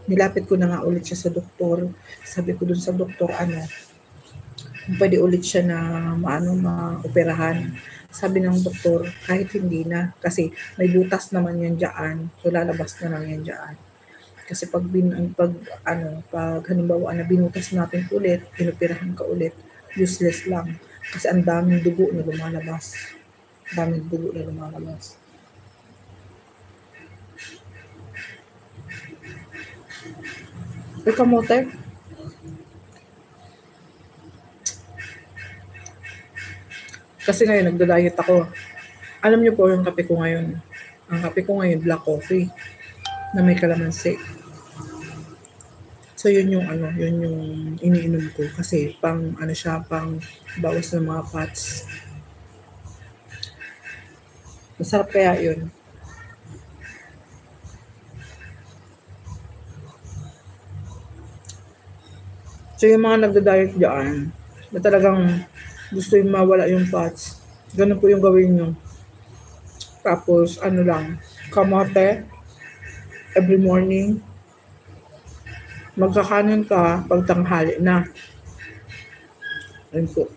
nilapit ko na nga ulit siya sa doktor. Sabi ko dun sa doktor, kung pwede ulit siya na maoperahan. Sabi ng doktor, kahit hindi na, kasi may butas naman yan dyan, so lalabas naman yan dyan. Kasi pag halimbawa na binutas natin ulit, inoperahan ka ulit, useless lang. Kasi ang daming dugo na lumalabas. Daming dugo na lumalabas. Ay, kamote. Kasi ngayon, nagda-diet ako. Alam niyo po yung kape ko ngayon. Ang kape ko ngayon, black coffee na may kalamansi. So, yun yung iniinom ko. Kasi, pang bawas ng mga fats. Masarap kaya yun. So, yung mga nagda-diet dyan, na talagang gusto yung mawala yung fats, ganun po yung gawin nyo. Tapos, kamote, every morning, magkakanin ka pag tanghali na. Ayun po.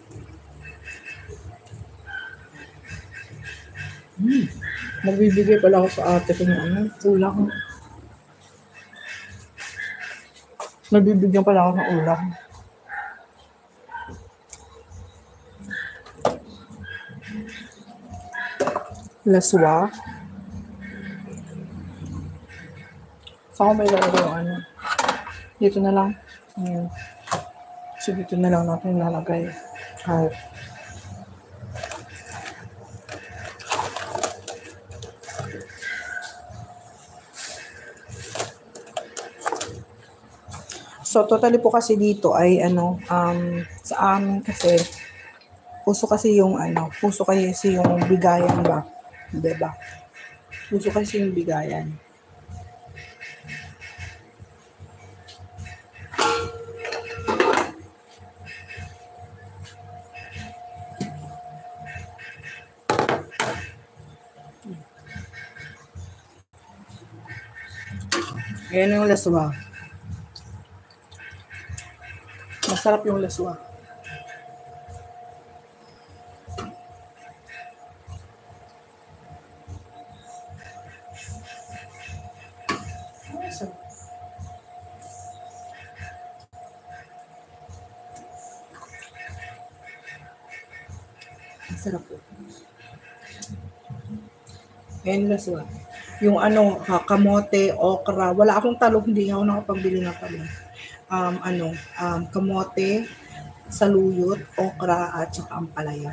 Magbibigay pala ako sa ate ko ng ulam. Nabibigyan pala ako ng ulam. Laswa. Saan ko may lalagay yung dito na lang. So, dito na lang natin lalagay. So, totally po kasi dito ay sa amin kasi puso kasi yung bigayan ba? Diba? Puso kasi yung bigayan. Ayan yung laswa. Masarap yung laswa. Masarap po. Ayan yung laswa. Yung kamote, okra. Wala akong talong, hindi ako nakapambili ng talong. Kamote, saluyot, okra, at saka ampalaya.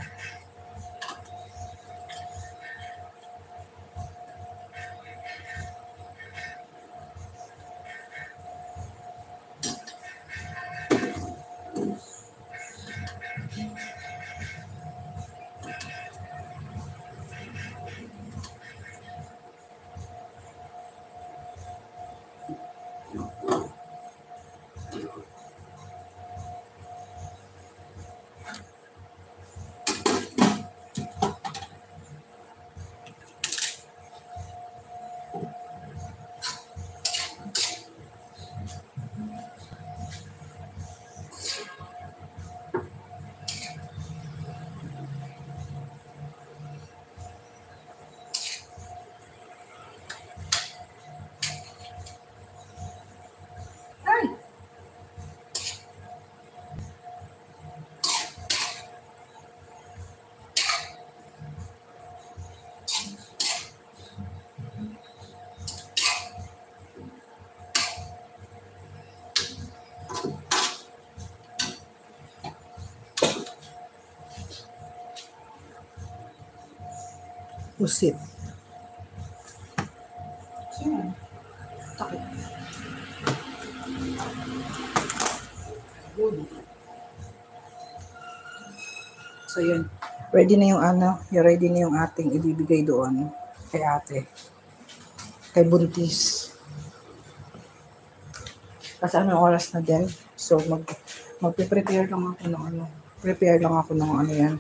Pusit. Takip. So, yun. Ready na yung ating ibibigay doon kay ate. Kay buntis. Kasi oras na din. So, mag-prepare lang ako ng yan.